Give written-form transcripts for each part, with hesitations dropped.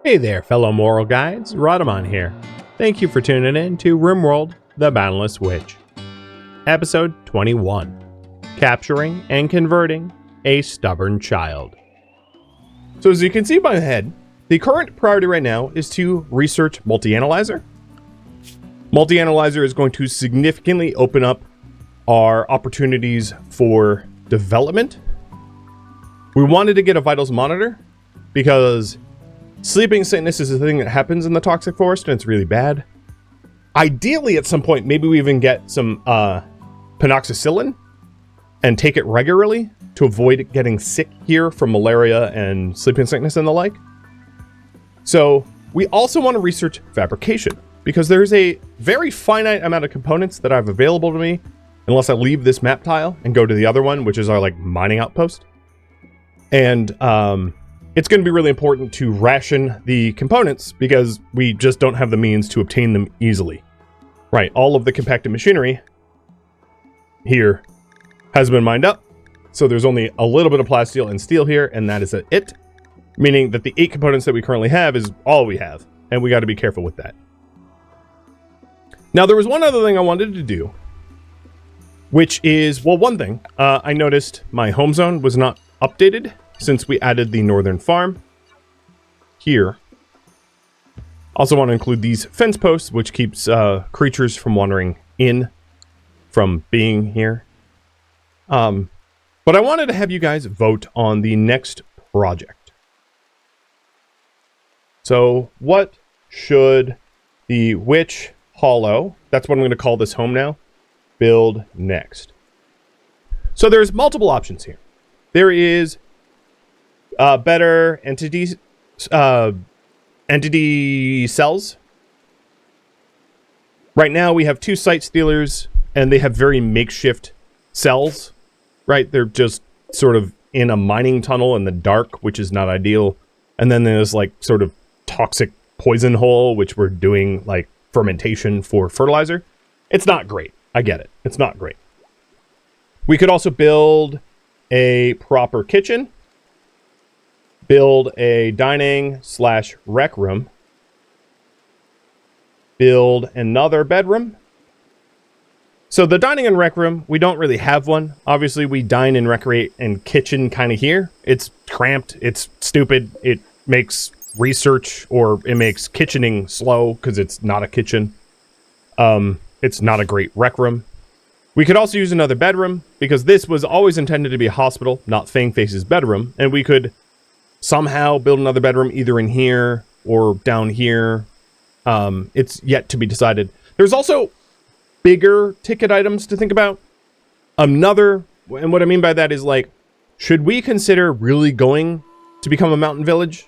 Hey there, fellow moral guides, Rhadamant here. Thank you for tuning in to RimWorld, the Boundless Witch. Episode 21, Capturing and Converting a Stubborn Child. So as you can see by the head, the current priority right now is to research Multi-Analyzer. Multi-Analyzer is going to significantly open up our opportunities for development. We wanted to get a vitals monitor because sleeping sickness is a thing that happens in the toxic forest and it's really bad. Ideally, at some point, maybe we even get some penoxycyllin and take it regularly to avoid getting sick here from malaria and sleeping sickness and the like. So we also want to research fabrication because there's a very finite amount of components that I have available to me unless I leave this map tile and go to the other one, which is our mining outpost. And it's going to be really important to ration the components because we just don't have the means to obtain them easily. Right, all of the compacted machinery here has been mined up, so there's only a little bit of plasteel and steel here, and that is it. Meaning that the 8 components that we currently have is all we have, and we got to be careful with that. Now, there was one other thing I wanted to do, which is, well, one thing. I noticed my home zone was not updated since we added the northern farm here. Also want to include these fence posts, which keeps creatures from wandering in from being here. But I wanted to have you guys vote on the next project. So what should the Witch Hollow, that's what I'm going to call this home now, build next? So there's multiple options here. There is better entity cells. Right now we have 2 site stealers and they have very makeshift cells, right? They're just sort of in a mining tunnel in the dark, which is not ideal. And then there's sort of toxic poison hole, which we're doing fermentation for fertilizer. It's not great. I get it. It's not great. We could also build a proper kitchen, build a dining/rec room, build another bedroom. So the dining and rec room, we don't really have one. Obviously, we dine and recreate and kitchen kind of here. It's cramped. It's stupid. It makes research, or it makes kitchening slow because it's not a kitchen. It's not a great rec room. We could also use another bedroom because this was always intended to be a hospital, not Fangface's bedroom. And we could somehow build another bedroom either in here or down here. It's yet to be decided. There's also bigger ticket items to think about. And what I mean by that is should we consider really going to become a mountain village?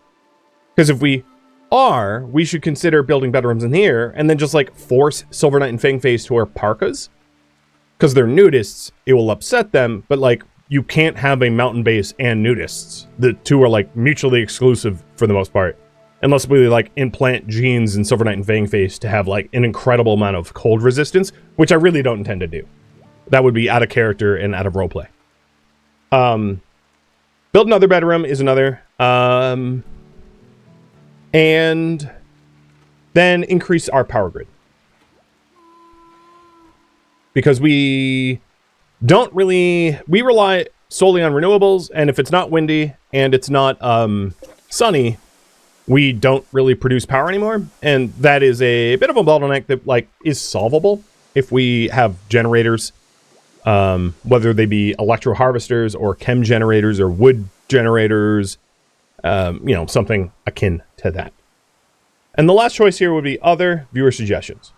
Because if we are, we should consider building bedrooms in here and then just force Silver Knight and Fangface to wear parkas. Because they're nudists, it will upset them, but you can't have a mountain base and nudists. The two are mutually exclusive for the most part. Unless we implant genes in Silver Knight and Fangface to have an incredible amount of cold resistance, which I really don't intend to do. That would be out of character and out of roleplay. Build another bedroom is another. And then increase our power grid. Because we rely solely on renewables, and if it's not windy and it's not sunny, we don't really produce power anymore. And that is a bit of a bottleneck that is solvable if we have generators, whether they be electro harvesters or chem generators or wood generators, something akin to that. And the last choice here would be other viewer suggestions.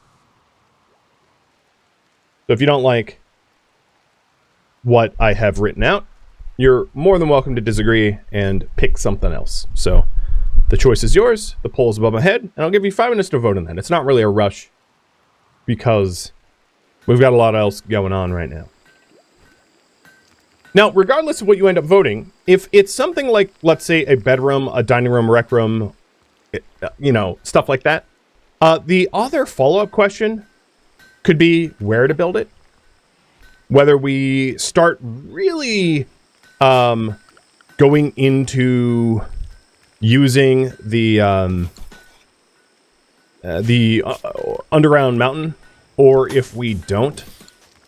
So if you don't like what I have written out, you're more than welcome to disagree and pick something else. So the choice is yours. The poll is above my head, and I'll give you 5 minutes to vote on that. It's not really a rush because we've got a lot else going on right now. Now, regardless of what you end up voting, if it's something like, let's say, a bedroom, a dining room, rec room, stuff like that, the other follow-up question could be where to build it. Whether we start really going into using the underground mountain, or if we don't.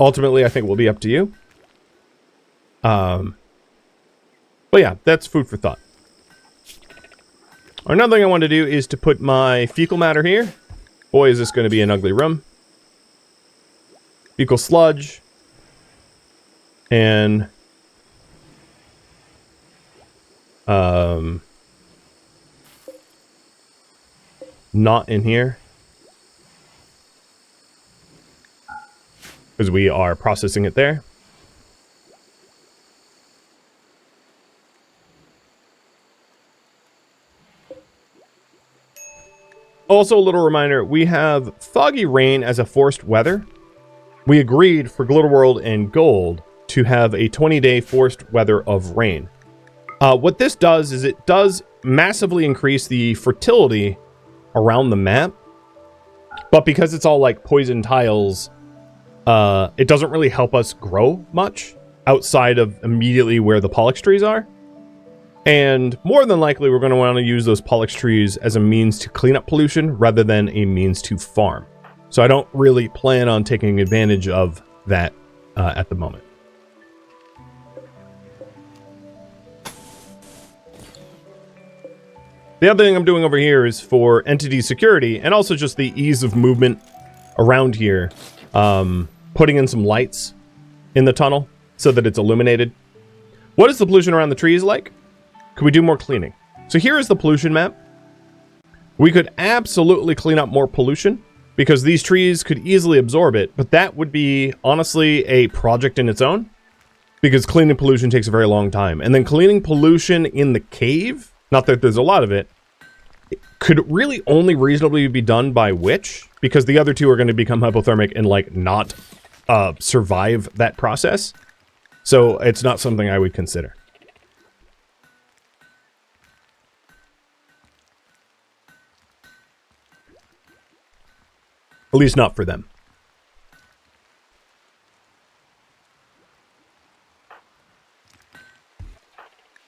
Ultimately, I think will be up to you. But yeah, that's food for thought. Another thing I want to do is to put my fecal matter here. Boy, is this going to be an ugly room. Fecal sludge. And not in here, because we are processing it there. Also, a little reminder, we have foggy rain as a forced weather. We agreed for Glitter World and Gold to have a 20-day forced weather of rain. What this does is it does massively increase the fertility around the map, but because it's all like poison tiles, it doesn't really help us grow much outside of immediately where the Pollux trees are. And more than likely, we're going to want to use those Pollux trees as a means to clean up pollution rather than a means to farm. So I don't really plan on taking advantage of that at the moment. The other thing I'm doing over here is for entity security and also just the ease of movement around here. Putting in some lights in the tunnel so that it's illuminated. What is the pollution around the trees like? Could we do more cleaning? So here is the pollution map. We could absolutely clean up more pollution because these trees could easily absorb it, but that would be honestly a project in its own because cleaning pollution takes a very long time. And then cleaning pollution in the cave, not that there's a lot of it could really only reasonably be done by Witch because the other two are going to become hypothermic and like not survive that process. So it's not something I would consider. At least not for them.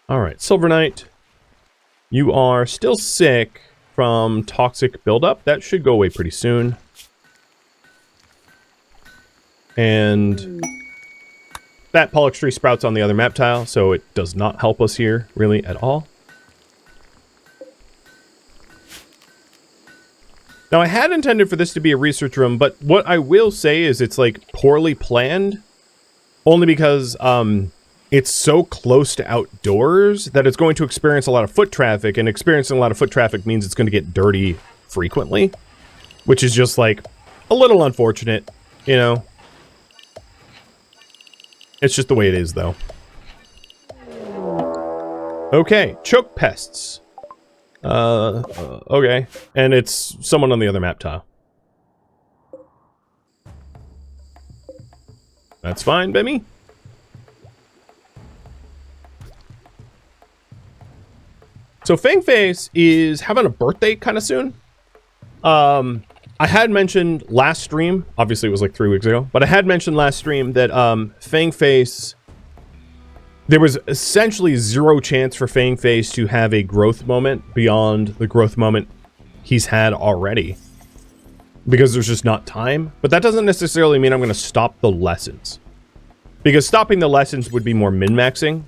All right, Silver Knight. You are still sick from toxic buildup. That should go away pretty soon. And that Pollux tree sprouts on the other map tile, so it does not help us here really at all. Now, I had intended for this to be a research room, but what I will say is it's, like, poorly planned. Only because, it's so close to outdoors that it's going to experience a lot of foot traffic, and experiencing a lot of foot traffic means it's going to get dirty frequently. Which is just, like, a little unfortunate, you know? It's just the way it is, though. Okay, choke pests. Okay. And it's someone on the other map tile. That's fine by me. So Fangface is having a birthday kind of soon. I had mentioned last stream, obviously it was like 3 weeks ago, but I had mentioned last stream that Fangface, there was essentially zero chance for Fangface to have a growth moment beyond the growth moment he's had already. Because there's just not time. But that doesn't necessarily mean I'm going to stop the lessons. Because stopping the lessons would be more min-maxing.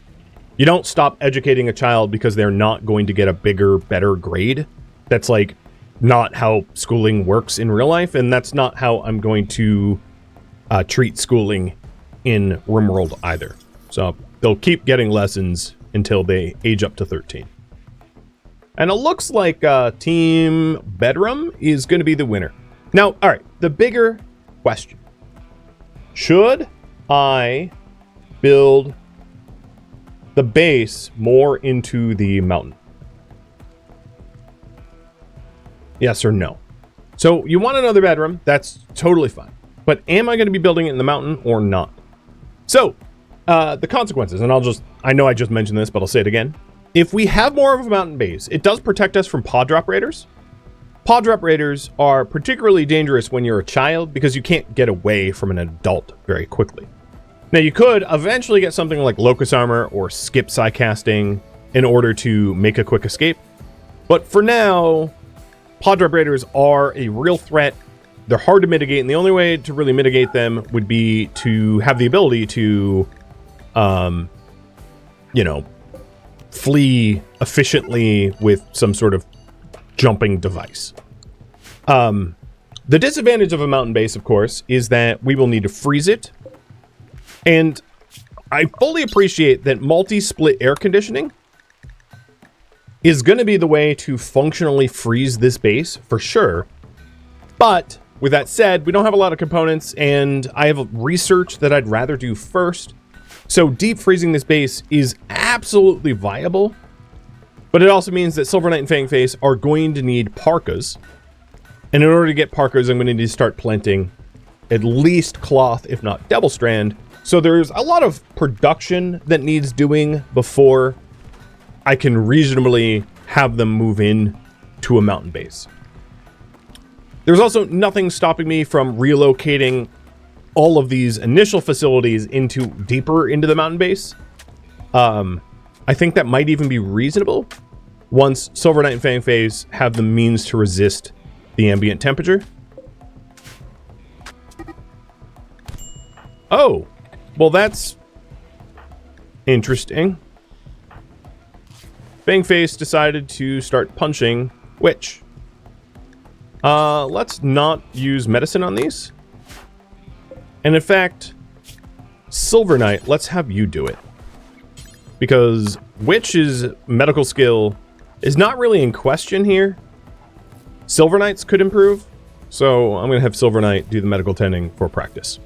You don't stop educating a child because they're not going to get a bigger, better grade. That's like not how schooling works in real life. And that's not how I'm going to treat schooling in RimWorld either. So they'll keep getting lessons until they age up to 13. And it looks like Team Bedroom is going to be the winner. Now, all right, the bigger question. Should I build the base more into the mountain? Yes or no? So you want another bedroom, that's totally fine. But am I going to be building it in the mountain or not? So, the consequences, and I know I just mentioned this, but I'll say it again. If we have more of a mountain base, it does protect us from paw drop raiders. Paw drop raiders are particularly dangerous when you're a child because you can't get away from an adult very quickly. Now, you could eventually get something like Locust Armor or Skip Psycasting in order to make a quick escape, But for now, pod vibrators are a real threat. They're hard to mitigate, and the only way to really mitigate them would be to have the ability to, you know, flee efficiently with some sort of jumping device. The disadvantage of a mountain base, of course, is that we will need to freeze it. And I fully appreciate that multi-split air conditioning is going to be the way to functionally freeze this base, for sure. But with that said, we don't have a lot of components, and I have research that I'd rather do first. So deep freezing this base is absolutely viable, but it also means that Silver Knight and Fangface are going to need parkas. And in order to get parkas, I'm going to need to start planting at least cloth, if not double strand. So there's a lot of production that needs doing before I can reasonably have them move in to a mountain base. There's also nothing stopping me from relocating all of these initial facilities deeper into the mountain base. I think that might even be reasonable once Silver Knight and Fangface have the means to resist the ambient temperature. Oh, well, that's interesting. Fangface decided to start punching Witch. Let's not use medicine on these. And in fact, Silver Knight, let's have you do it. Because Witch's medical skill is not really in question here. Silver Knight's could improve, so I'm going to have Silver Knight do the medical tending for practice.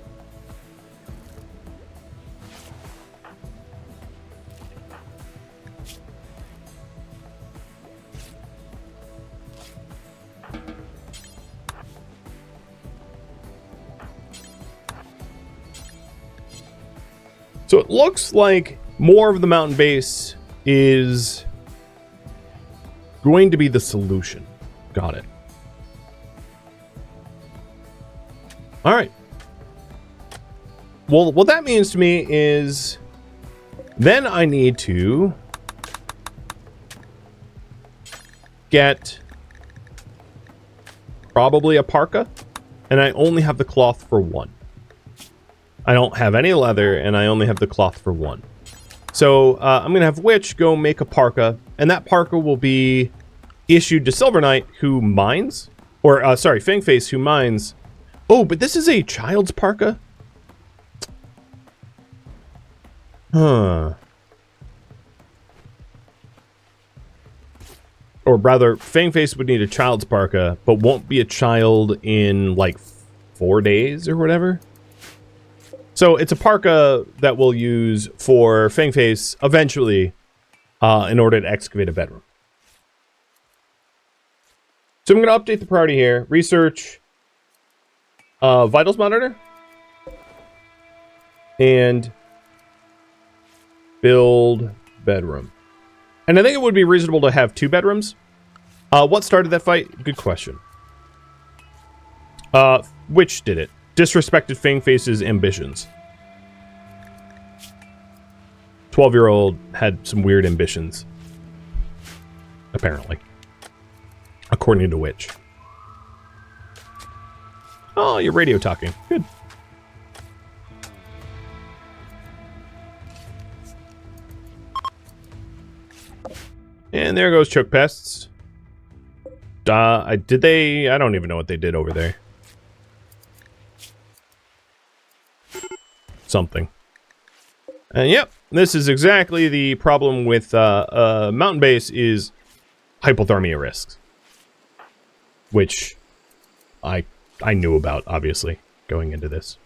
So it looks like more of the mountain base is going to be the solution. Got it. All right. Well, what that means to me is then I need to get probably a parka, and I only have the cloth for one. I don't have any leather, and I only have the cloth for one. So I'm going to have Witch go make a parka, and that parka will be issued to Silver Knight, who mines. Or, sorry, Fangface, who mines. Oh, but this is a child's parka? Huh. Or rather, Fangface would need a child's parka, but won't be a child in, like, 4 days or whatever. So it's a parka that we'll use for Fangface eventually in order to excavate a bedroom. So I'm going to update the priority here. Research vitals monitor. And build bedroom. And I think it would be reasonable to have 2 bedrooms. What started that fight? Good question. Which did it? Disrespected Fangface's ambitions. 12-year-old had some weird ambitions. Apparently. According to Witch. Oh, you're radio talking. Good. And there goes choke pests. I don't even know what they did over there. Something. And yep, this is exactly the problem with mountain base is hypothermia risks. Which I knew about, obviously, going into this.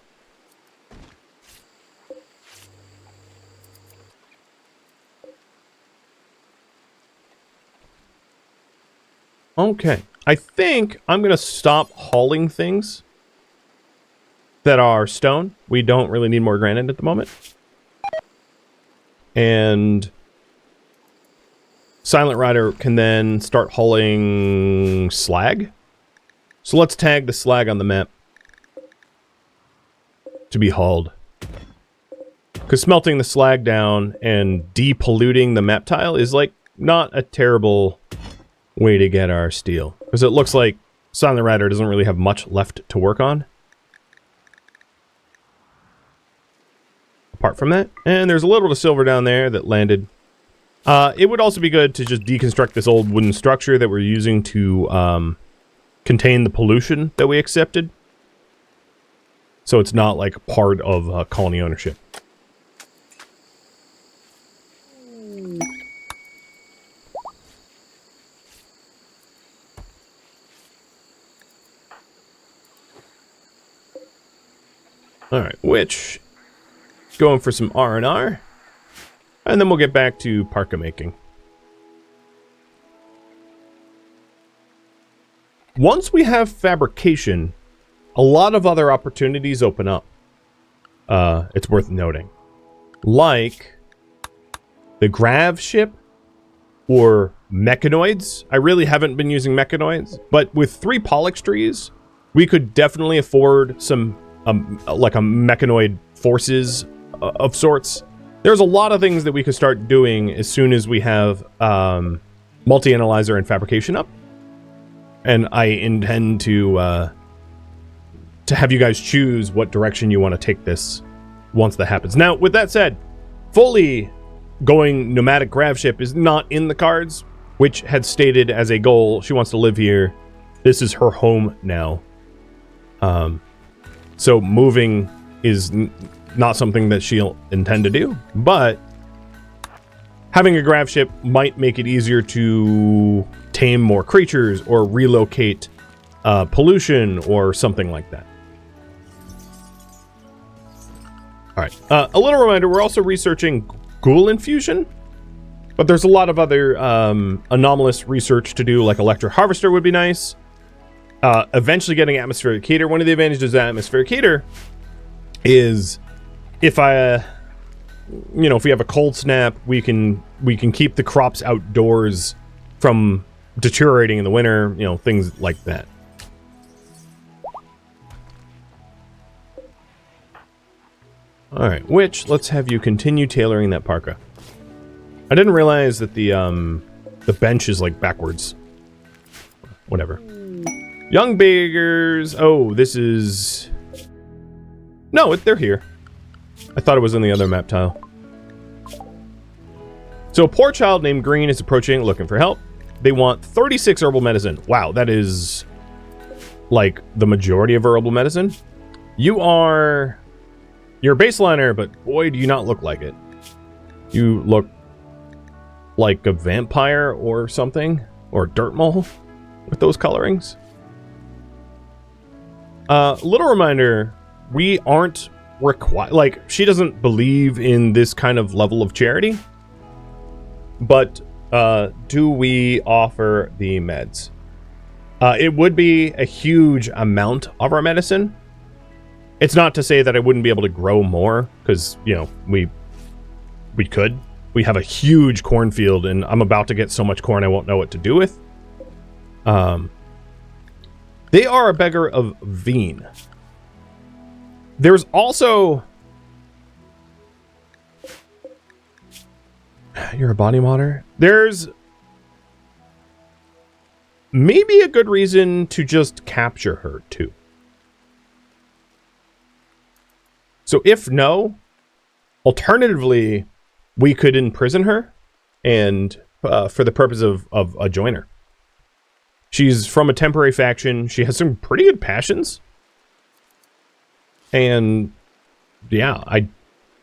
Okay, I think I'm going to stop hauling things that are stone. We don't really need more granite at the moment. And Silent Rider can then start hauling slag. So let's tag the slag on the map to be hauled. Because smelting the slag down and depolluting the map tile is like not a terrible way to get our steel. Because it looks like Silent Rider doesn't really have much left to work on. Apart from that. And there's a little bit of silver down there that landed. It would also be good to just deconstruct this old wooden structure that we're using to contain the pollution that we accepted. So it's not like part of colony ownership. Alright, Witch. Going for some R&R. And then we'll get back to parka making. Once we have fabrication, a lot of other opportunities open up. It's worth noting. Like the grav ship or mechanoids. I really haven't been using mechanoids, but with 3 pollux trees, we could definitely afford some like a mechanoid forces of sorts. There's a lot of things that we could start doing as soon as we have multi-analyzer and fabrication up. And I intend to have you guys choose what direction you want to take this once that happens. Now, with that said, fully going nomadic grav ship is not in the cards, which had stated as a goal she wants to live here. This is her home now. So moving is not something that she'll intend to do, but having a grav ship might make it easier to tame more creatures or relocate pollution or something like that. Alright, a little reminder, we're also researching ghoul infusion, but there's a lot of other anomalous research to do, like electro harvester would be nice. Eventually getting atmospheric heater. One of the advantages of atmospheric heater is if if we have a cold snap, we can keep the crops outdoors from deteriorating in the winter, things like that. Alright, Witch, let's have you continue tailoring that parka. I didn't realize that the bench is like backwards. Whatever. Young beggars. Oh, this is... No, they're here. I thought it was in the other map tile. So a poor child named Green is approaching looking for help. They want 36 herbal medicine. Wow, that is like the majority of herbal medicine. You're a baseliner, but boy, do you not look like it. You look like a vampire or something, or a dirt mole with those colorings. Little reminder, we aren't required, like, she doesn't believe in this kind of level of charity, but do we offer the meds? It would be a huge amount of our medicine. It's not to say that I wouldn't be able to grow more, because, we could. We have a huge cornfield, and I'm about to get so much corn I won't know what to do with. They are a beggar of Veen. There's also... You're a body modder? There's maybe a good reason to just capture her, too. So if no, alternatively, we could imprison her and for the purpose of a joiner. She's from a temporary faction. She has some pretty good passions. And yeah,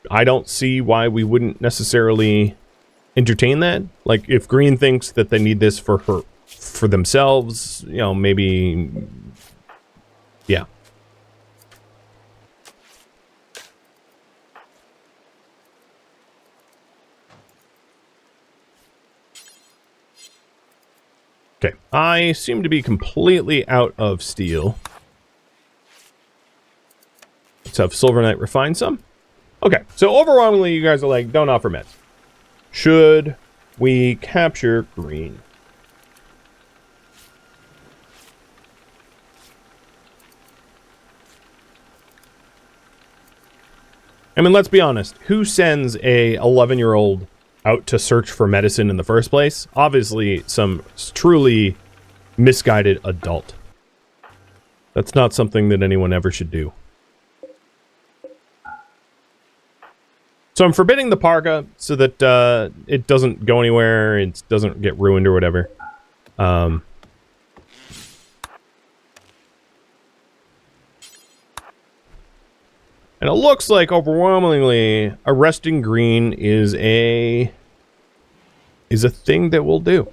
I don't see why we wouldn't necessarily entertain that. Like, if Green thinks that they need this for themselves, maybe, yeah. Okay, I seem to be completely out of steel. Let's have Silver Knight refine some. Okay, so overwhelmingly you guys are like, don't offer meds. Should we capture Green? I mean, let's be honest. Who sends a 11-year-old out to search for medicine in the first place. Obviously, some truly misguided adult. That's not something that anyone ever should do. So I'm forbidding the parka so that it doesn't go anywhere, it doesn't get ruined or whatever. And it looks like overwhelmingly arresting green is a thing that we'll do.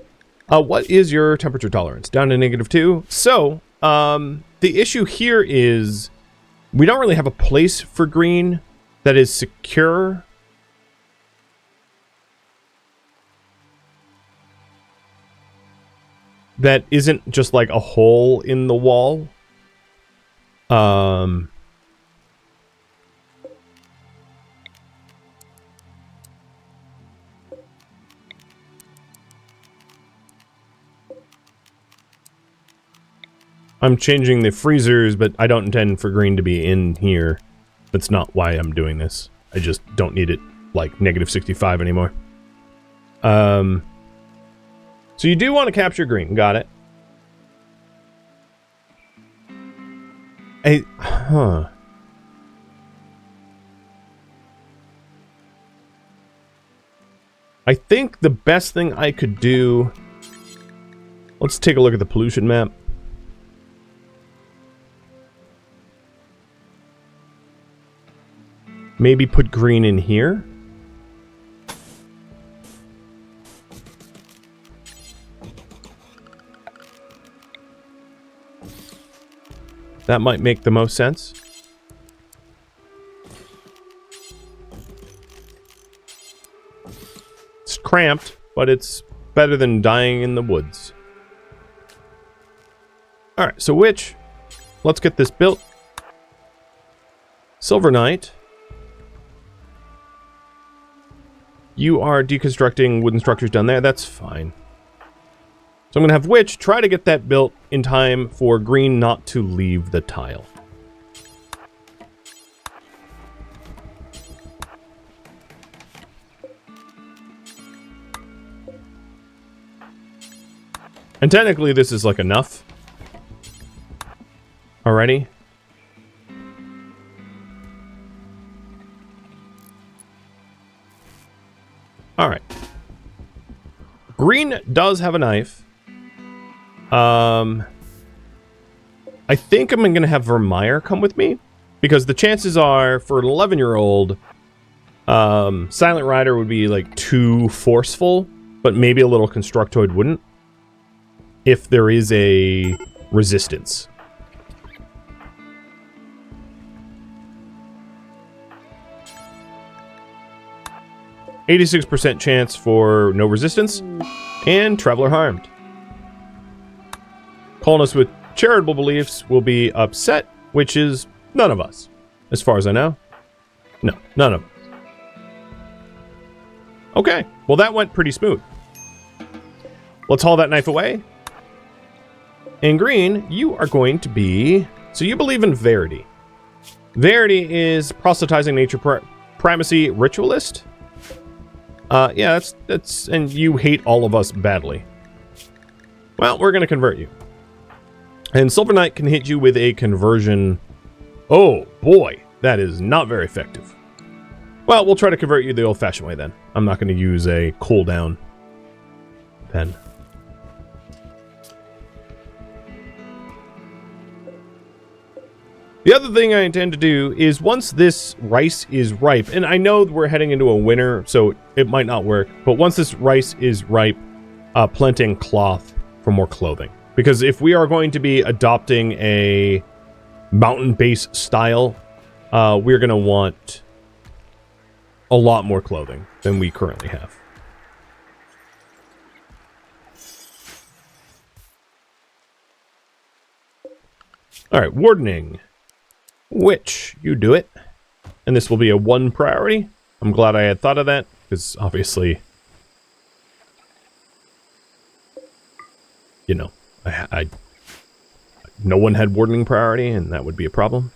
What is your temperature tolerance? Down to -2. So the issue here is we don't really have a place for green that is secure. That isn't just like a hole in the wall. I'm changing the freezers, but I don't intend for green to be in here. That's not why I'm doing this. I just don't need it like -65 anymore. So you do want to capture green. Got it. I think the best thing I could do... Let's take a look at the pollution map. Maybe put green in here. That might make the most sense. It's cramped, but it's better than dying in the woods. Alright, so witch. Let's get this built. Silver Knight. You are deconstructing wooden structures down there. That's fine. So I'm going to have Witch try to get that built in time for green not to leave the tile. And technically this is like enough. Already. Alright. Green does have a knife. I think I'm going to have Vermeer come with me. Because the chances are, for an 11-year-old, Silent Rider would be, like, too forceful. But maybe a little Constructoid wouldn't. If there is a resistance. %86 chance for no resistance. And Traveler harmed. Colonists with charitable beliefs will be upset, which is none of us. As far as I know. No, none of us. Okay, well that went pretty smooth. Let's haul that knife away. And green, you are going to be... So you believe in Verity. Verity is proselytizing nature primacy ritualist. Yeah, that's... And you hate all of us badly. Well, we're going to convert you. And Silver Knight can hit you with a conversion. Oh, boy. That is not very effective. Well, we'll try to convert you the old-fashioned way, then. I'm not going to use a cooldown pen. The other thing I intend to do is once this rice is ripe, and I know we're heading into a winter, so it might not work, but once this rice is ripe, planting cloth for more clothing. Because if we are going to be adopting a mountain base style, we're going to want a lot more clothing than we currently have. Alright, wardening. Witch, you do it. And this will be a 1 priority. I'm glad I had thought of that, because obviously, you know, no one had wardening priority, and that would be a problem.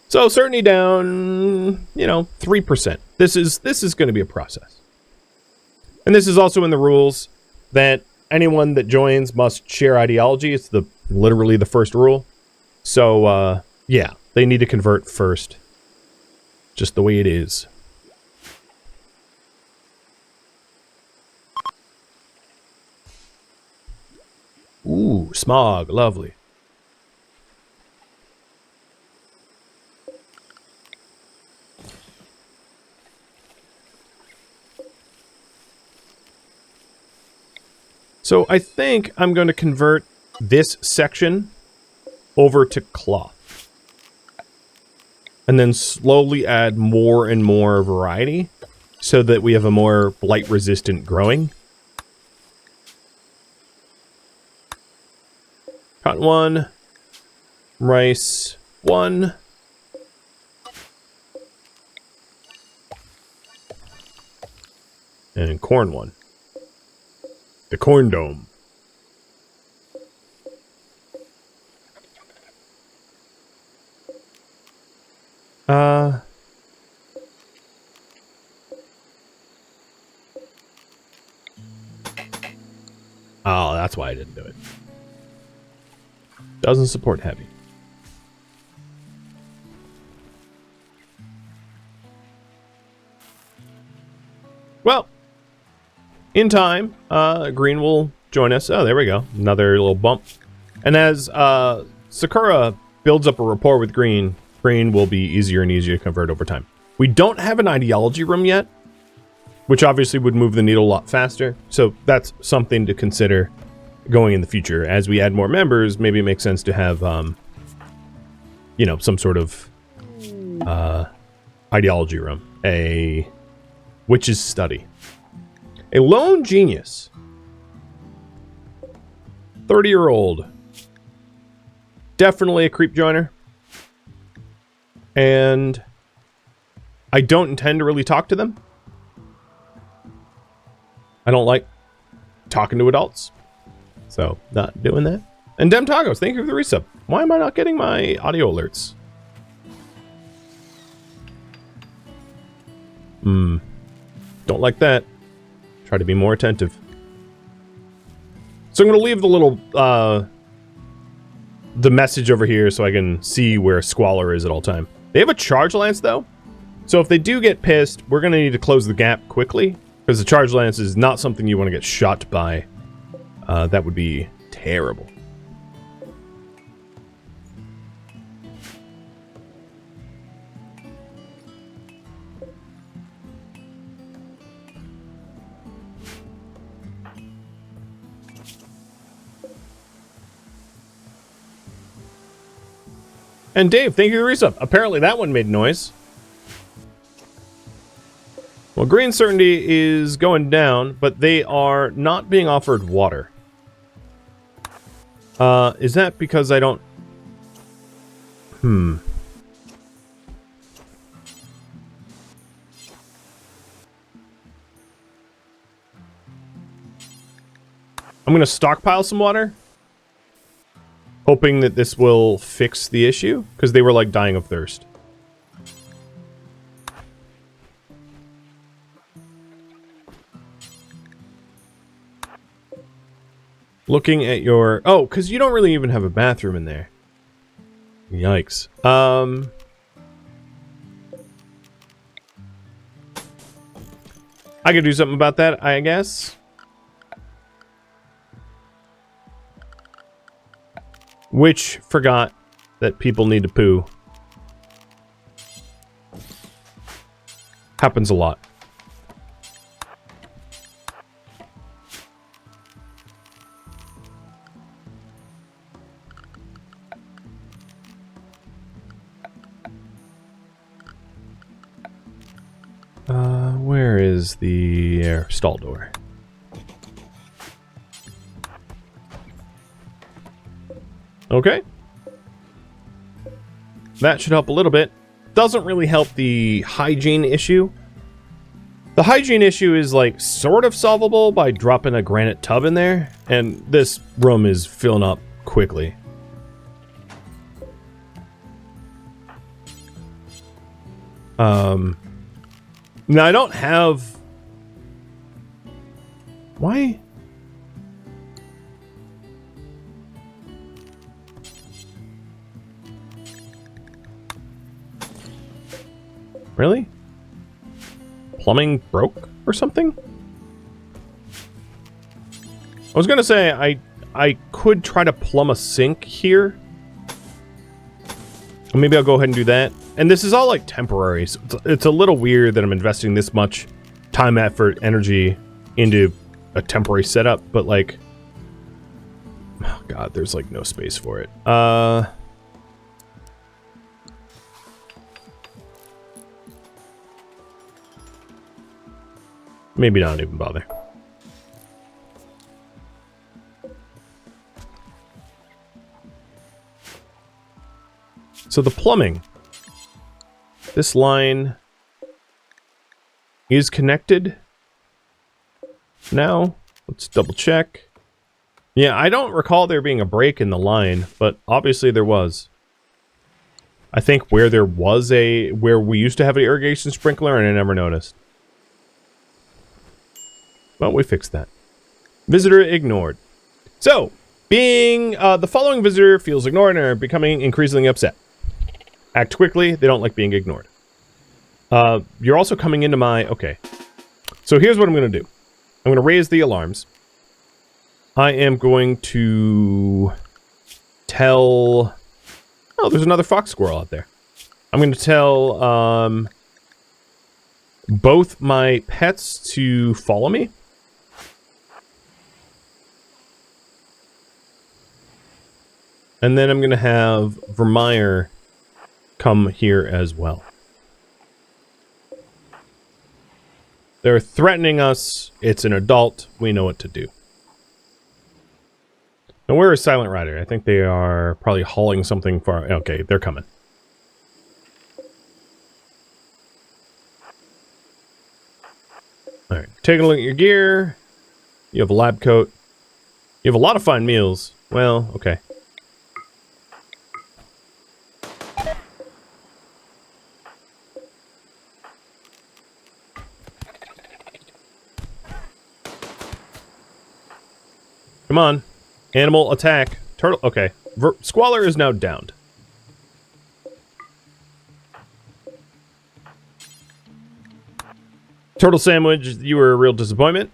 So certainty down, you know, 3%. This is going to be a process. And this is also in the rules that anyone that joins must share ideology. It's literally the first rule. So, yeah, they need to convert first. Just the way it is. Ooh, smog, lovely. So I think I'm going to convert this section over to cloth. And then slowly add more and more variety so that we have a more blight-resistant growing. Cotton 1, rice 1, and corn 1. The corn dome. Oh, that's why I didn't do it. Doesn't support heavy. Well, in time, green will join us. Oh, there we go. Another little bump. And as Sakura builds up a rapport with green, green will be easier and easier to convert over time. We don't have an ideology room yet, which obviously would move the needle a lot faster. So that's something to consider going in the future. As we add more members, maybe it makes sense to have, you know, some sort of ideology room. A witch's study. A lone genius. 30-year-old. Definitely a creep joiner. And I don't intend to really talk to them. I don't like talking to adults. So, not doing that. And Dem Tacos, thank you for the resub. Why am I not getting my audio alerts? Don't like that. Try to be more attentive. So I'm going to leave the little, the message over here so I can see where Squalor is at all time. They have a charge lance, though. So if they do get pissed, we're going to need to close the gap quickly. Because the charge lance is not something you want to get shot by. That would be terrible. And Dave, thank you for the resub. Apparently that one made noise. Well, green certainty is going down, but they are not being offered water. Is that because I don't... I'm going to stockpile some water. Hoping that this will fix the issue, because they were like dying of thirst. Looking at your... Oh, because you don't really even have a bathroom in there. Yikes. I could do something about that, I guess. Which forgot that people need to poo. Happens a lot. Where is the stall door? Okay. That should help a little bit. Doesn't really help the hygiene issue. The hygiene issue is like sort of solvable by dropping a granite tub in there, and this room is filling up quickly. Now I don't have Why? Really? Plumbing broke or something? I was gonna say I could try to plumb a sink here. Maybe I'll go ahead and do that. And this is all like temporary, so it's a little weird that I'm investing this much time, effort, energy into a temporary setup, but like, oh god, there's like no space for it. Maybe not even bother. So the plumbing. This line is connected now. Let's double check. Yeah, I don't recall there being a break in the line, but obviously there was. I think where we used to have an irrigation sprinkler and I never noticed. Well, we fixed that. Visitor ignored. So, the following visitor feels ignored and are becoming increasingly upset. Act quickly, they don't like being ignored. You're also coming into my... Okay. So here's what I'm going to do. I'm going to raise the alarms. I am going to tell... Oh, there's another fox squirrel out there. I'm going to tell both my pets to follow me. And then I'm going to have Vermeer come here as well. They're threatening us. It's an adult. We know what to do. Now, where is Silent Rider? I think they are probably hauling something far. Okay, they're coming. Alright, taking a look at your gear. You have a lab coat. You have a lot of fine meals. Well, okay. Come on. Animal attack. Turtle. Okay. Squalor is now downed. Turtle Sandwich, you were a real disappointment.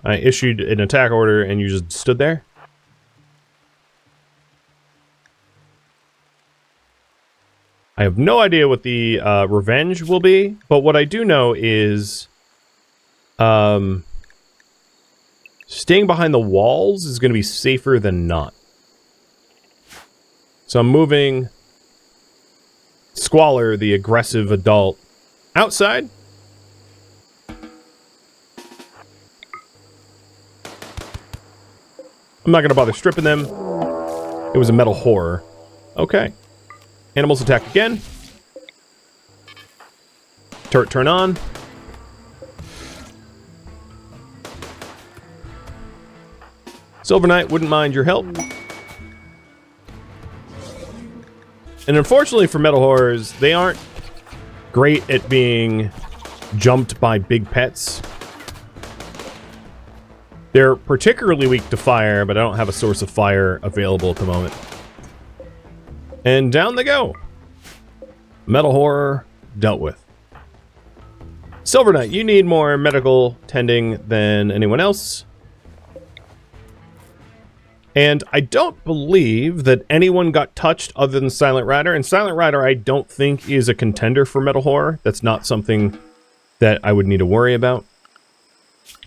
I issued an attack order and you just stood there. I have no idea what the revenge will be, but what I do know is staying behind the walls is going to be safer than not. So I'm moving Squalor, the aggressive adult, outside. I'm not going to bother stripping them. It was a metal horror. Okay. Animals attack again. Turret turn on. Silver Knight wouldn't mind your help. And unfortunately for metal horrors, they aren't great at being jumped by big pets. They're particularly weak to fire, but I don't have a source of fire available at the moment. And down they go. Metal horror dealt with. Silver Knight, you need more medical tending than anyone else. And I don't believe that anyone got touched other than Silent Rider. And Silent Rider, I don't think, is a contender for metal horror. That's not something that I would need to worry about.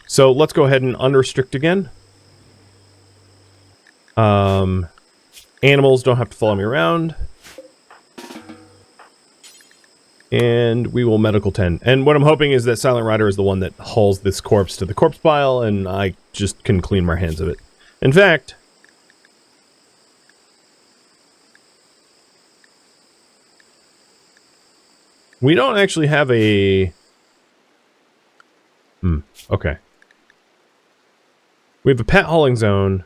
So let's go ahead and unrestrict again. Animals don't have to follow me around. And we will medical tend. And what I'm hoping is that Silent Rider is the one that hauls this corpse to the corpse pile, and I just can clean my hands of it. In fact... we don't actually have a... okay. We have a pet hauling zone,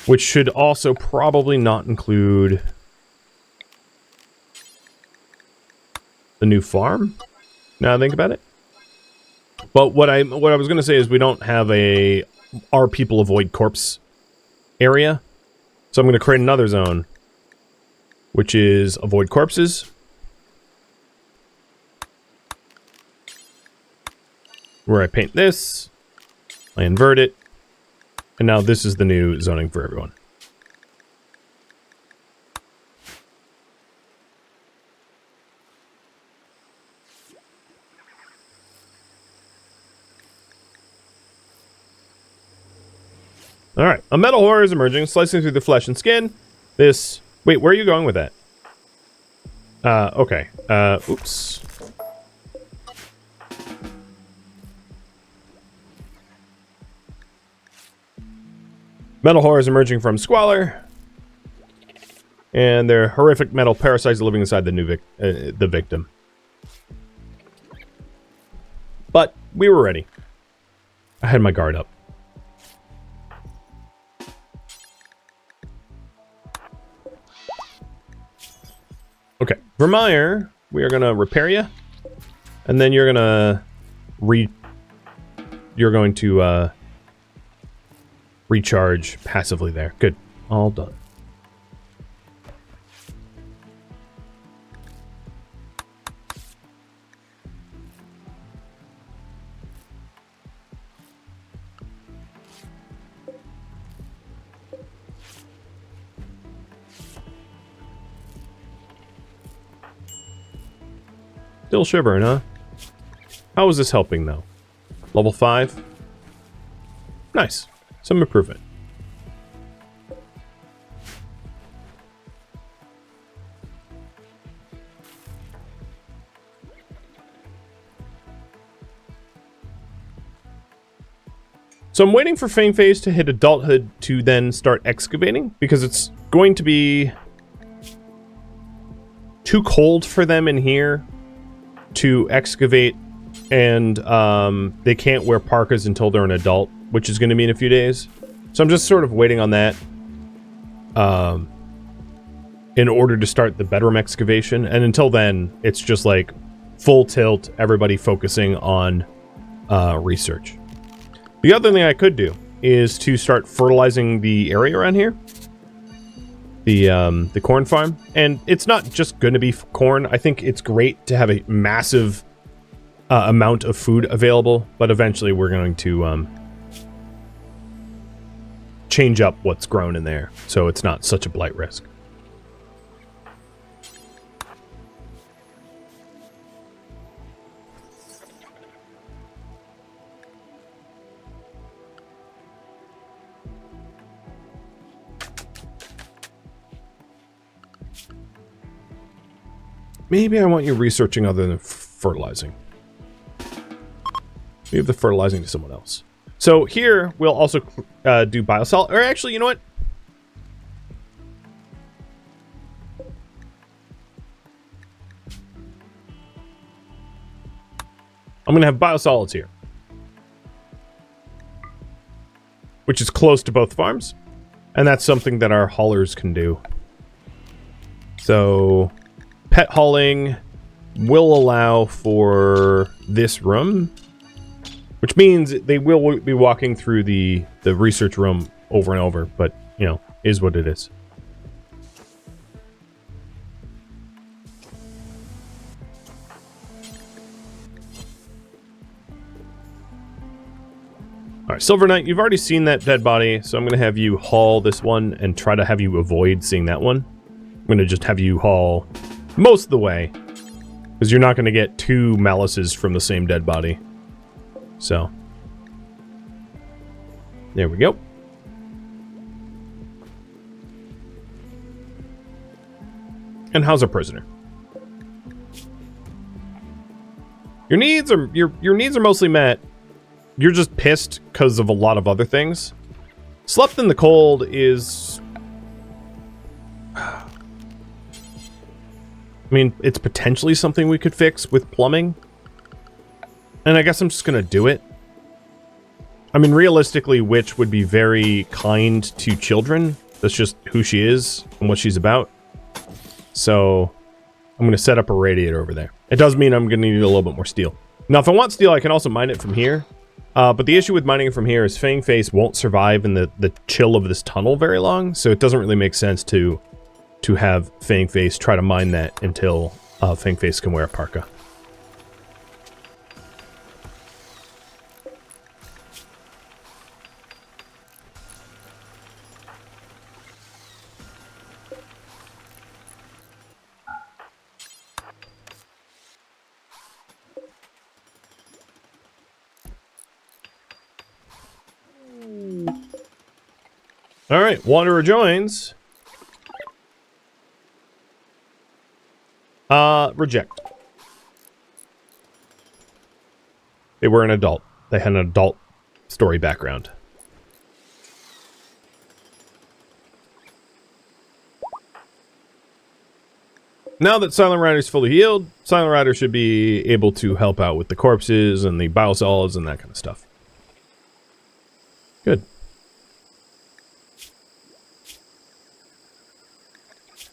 which should also probably not include the new farm, now I think about it. But what I was going to say is we don't have a our people avoid corpse area. So I'm going to create another zone, which is avoid corpses. Where I paint this, I invert it, and now this is the new zoning for everyone. Alright, a metal horror is emerging, slicing through the flesh and skin. This... Wait, where are you going with that? Okay. Oops. Metal horrors emerging from squalor. And they're horrific metal parasites living inside the new the victim. But we were ready. I had my guard up. Okay, Vermeer, we are gonna repair you, and then you're gonna recharge passively there. Good, all done. Still shivering, huh? How is this helping, though? Level 5? Nice. Some improvement. So I'm waiting for Fang Phase to hit adulthood to then start excavating, because it's going to be too cold for them in here to excavate, and they can't wear parkas until they're an adult, which is going to be in a few days. So I'm just sort of waiting on that in order to start the bedroom excavation. And until then, it's just like full tilt, everybody focusing on research. The other thing I could do is to start fertilizing the area around here. The corn farm. And it's not just going to be corn. I think it's great to have a massive amount of food available, but eventually we're going to change up what's grown in there so it's not such a blight risk. Maybe I want you researching other than fertilizing. Leave the fertilizing to someone else. So here, we'll also do biosol. Or actually, you know what? I'm going to have biosolids here. Which is close to both farms. And that's something that our haulers can do. So... pet hauling will allow for this room, which means they will be walking through the research room over and over, but, you know, is what it is. Alright, Silver Knight, you've already seen that dead body, so I'm going to have you haul this one and try to have you avoid seeing that one. I'm going to just have you haul most of the way, because you're not going to get two malices from the same dead body. So, there we go. And how's our prisoner? Your needs are your needs are mostly met. You're just pissed because of a lot of other things. Slept in the cold is... I mean, it's potentially something we could fix with plumbing. And I guess I'm just going to do it. I mean, realistically, Witch would be very kind to children. That's just who she is and what she's about. So, I'm going to set up a radiator over there. It does mean I'm going to need a little bit more steel. Now, if I want steel, I can also mine it from here. But the issue with mining it from here is Fangface won't survive in the chill of this tunnel very long, so it doesn't really make sense to have Fangface try to mine that until Fangface can wear a parka. Alright, Wanderer joins. Reject. They were an adult. They had an adult story background. Now that Silent Rider's fully healed, Silent Rider should be able to help out with the corpses and the biosolids and that kind of stuff. Good.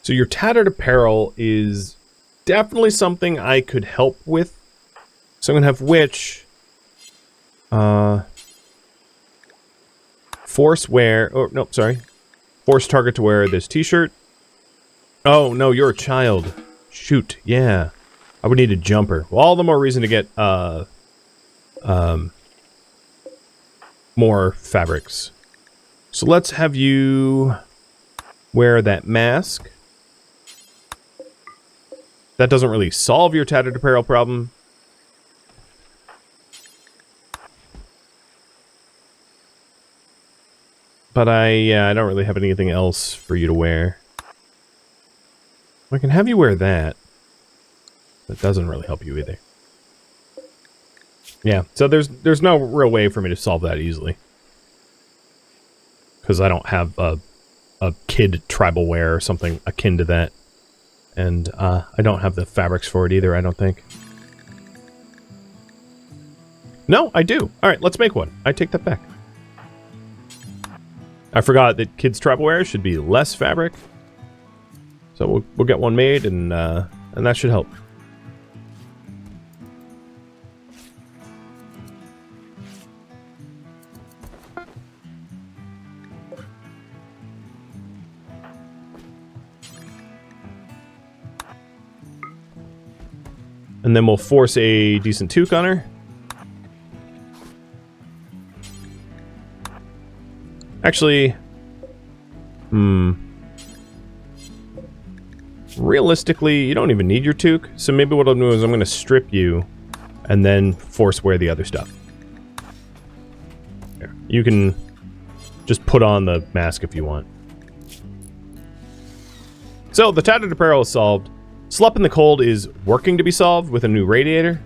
So your tattered apparel is definitely something I could help with. So I'm going to have Witch. Force wear. Oh, no, sorry. Force target to wear this t-shirt. Oh, no, you're a child. Shoot, yeah. I would need a jumper. Well, all the more reason to get, more fabrics. So let's have you wear that mask. That doesn't really solve your tattered apparel problem. But I don't really have anything else for you to wear. I can have you wear that. That doesn't really help you either. Yeah, so there's no real way for me to solve that easily. Because I don't have a kid tribal wear or something akin to that. And I don't have the fabrics for it either, I don't think. No, I do. Alright, let's make one. I take that back. I forgot that kids' tribal wear should be less fabric. So we'll get one made, and that should help. And then we'll force a decent toque on her. Actually, realistically, you don't even need your toque. So maybe what I'll do is I'm going to strip you and then force wear the other stuff. Here. You can just put on the mask if you want. So the tattered apparel is solved. Slup in the Cold is working to be solved with a new radiator.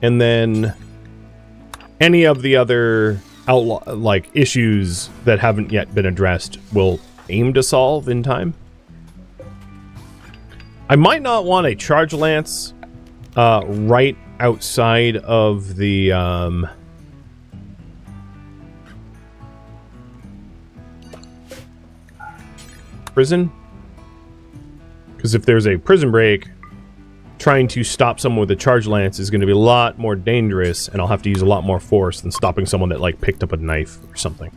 And then any of the other issues that haven't yet been addressed will aim to solve in time. I might not want a charge lance right outside of the prison, because if there's a prison break, trying to stop someone with a charge lance is going to be a lot more dangerous, and I'll have to use a lot more force than stopping someone that like picked up a knife or something.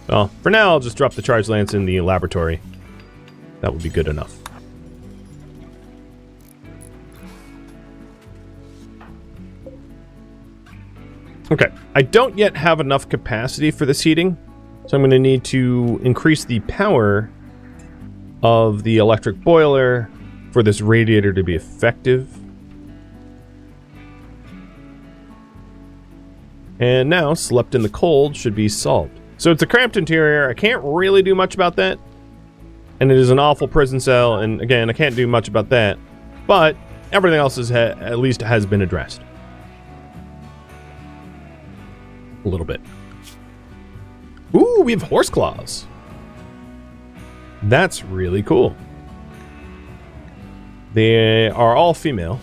Well, for now I'll just drop the charge lance in the laboratory. That would be good enough. Okay, I don't yet have enough capacity for this heating, so I'm going to need to increase the power of the electric boiler for this radiator to be effective. And now, Slept in the Cold should be solved. So it's a cramped interior. I can't really do much about that. And it is an awful prison cell, and again, I can't do much about that. But everything else is at least has been addressed. A little bit. Ooh, we have horse claws. That's really cool. They are all female.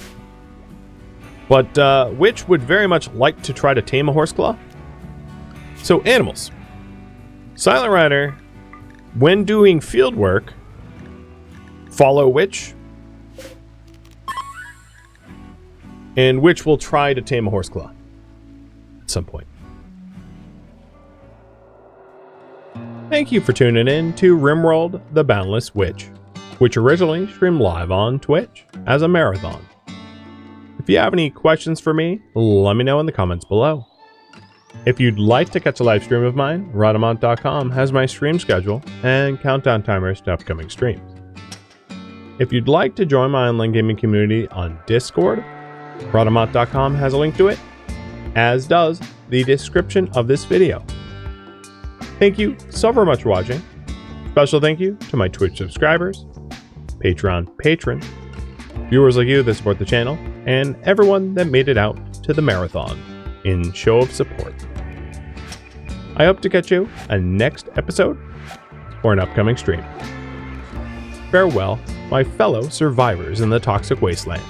But Witch would very much like to try to tame a horseclaw. So, animals. Silent Rider, when doing field work, follow Witch and Witch will try to tame a horseclaw at some point. Thank you for tuning in to RimWorld The Boundless Witch, which originally streamed live on Twitch as a marathon. If you have any questions for me, let me know in the comments below. If you'd like to catch a live stream of mine, Rhadamant.com has my stream schedule and countdown timers to upcoming streams. If you'd like to join my online gaming community on Discord, Rhadamant.com has a link to it, as does the description of this video. Thank you so very much for watching. Special thank you to my Twitch subscribers, Patreon patrons, viewers like you that support the channel, and everyone that made it out to the marathon in show of support. I hope to catch you a next episode or an upcoming stream. Farewell, my fellow survivors in the toxic wasteland.